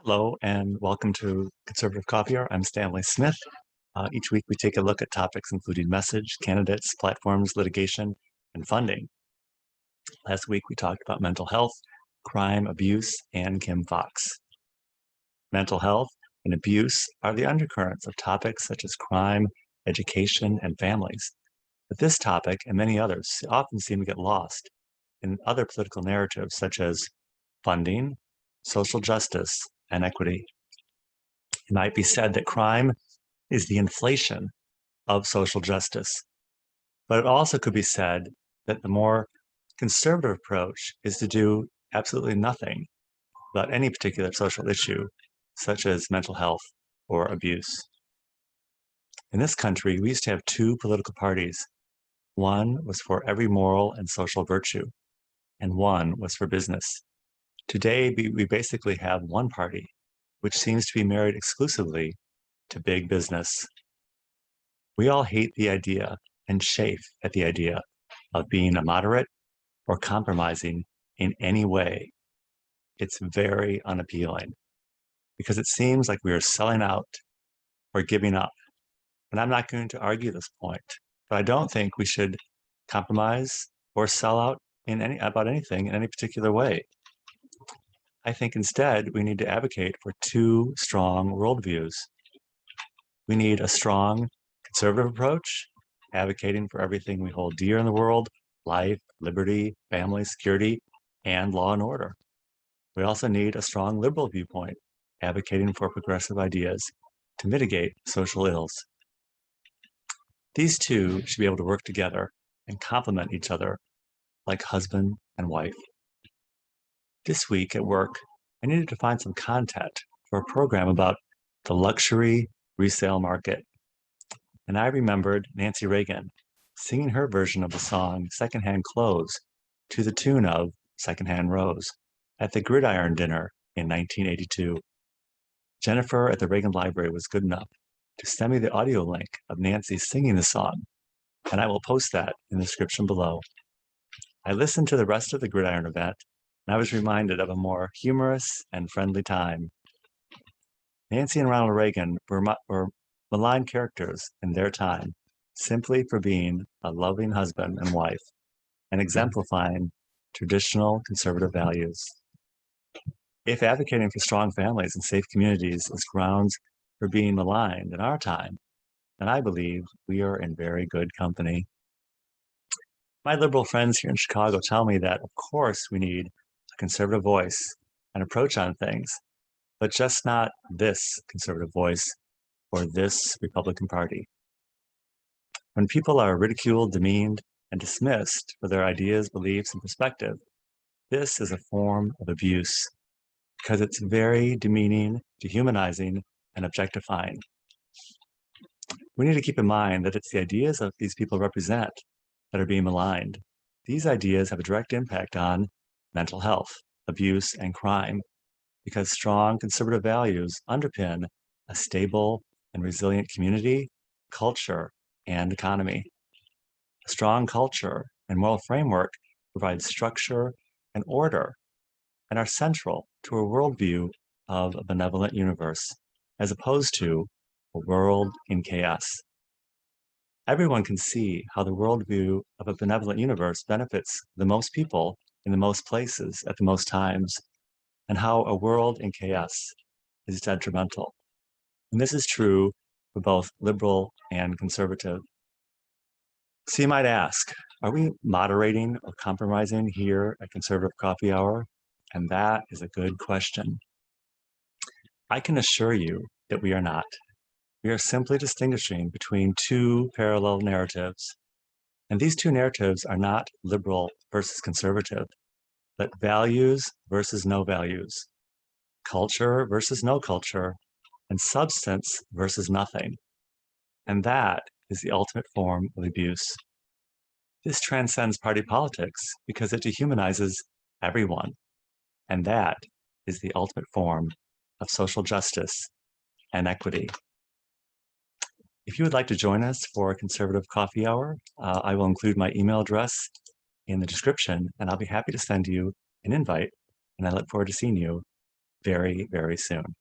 Hello and welcome to Conservative Coffee Hour. I'm Stanley Smith. Each week we take a look at topics including message, candidates, platforms, litigation, and funding. Last week we talked about mental health, crime, abuse, and Kim Fox. Mental health and abuse are the undercurrents of topics such as crime, education, and families. But this topic and many others often seem to get lost in other political narratives such as funding, social justice, and equity. It might be said that crime is the inflation of social justice, but it also could be said that the more conservative approach is to do absolutely nothing about any particular social issue, such as mental health or abuse. In this country, we used to have two political parties. One was for every moral and social virtue, and one was for business. Today, we basically have one party, which seems to be married exclusively to big business. We all hate the idea and chafe at the idea of being a moderate or compromising in any way. It's very unappealing because it seems like we are selling out or giving up. And I'm not going to argue this point, but I don't think we should compromise or sell out about anything in any particular way. I think instead we need to advocate for two strong worldviews. We need a strong conservative approach, advocating for everything we hold dear in the world: life, liberty, family, security, and law and order. We also need a strong liberal viewpoint, advocating for progressive ideas to mitigate social ills. These two should be able to work together and complement each other like husband and wife. This week at work, I needed to find some content for a program about the luxury resale market. And I remembered Nancy Reagan singing her version of the song Secondhand Clothes to the tune of Secondhand Rose at the Gridiron dinner in 1982. Jennifer at the Reagan Library was good enough to send me the audio link of Nancy singing the song, and I will post that in the description below. I listened to the rest of the Gridiron event, and I was reminded of a more humorous and friendly time. Nancy and Ronald Reagan were maligned characters in their time, simply for being a loving husband and wife and exemplifying traditional conservative values. If advocating for strong families and safe communities is grounds for being maligned in our time, then I believe we are in very good company. My liberal friends here in Chicago tell me that, of course, we need a conservative voice and approach on things, but just not this conservative voice or this Republican Party. When people are ridiculed, demeaned, and dismissed for their ideas, beliefs, and perspective, this is a form of abuse because it's very demeaning, dehumanizing, and objectifying. We need to keep in mind that it's the ideas that these people represent that are being maligned. These ideas have a direct impact on mental health, abuse, and crime because strong conservative values underpin a stable and resilient community, culture, and economy. A strong culture and moral framework provide structure and order and are central to a worldview of a benevolent universe, as opposed to a world in chaos. Everyone can see how the worldview of a benevolent universe benefits the most people in the most places at the most times, and how a world in chaos is detrimental. And this is true for both liberal and conservative. So you might ask, are we moderating or compromising here at Conservative Coffee Hour? And that is a good question. I can assure you that we are not. We are simply distinguishing between two parallel narratives. And these two narratives are not liberal versus conservative, but values versus no values, culture versus no culture, and substance versus nothing. And that is the ultimate form of abuse. This transcends party politics because it dehumanizes everyone. And that is the ultimate form of social justice and equity. If you would like to join us for a Conservative Coffee Hour, I will include my email address in the description, and I'll be happy to send you an invite, and I look forward to seeing you very, very soon.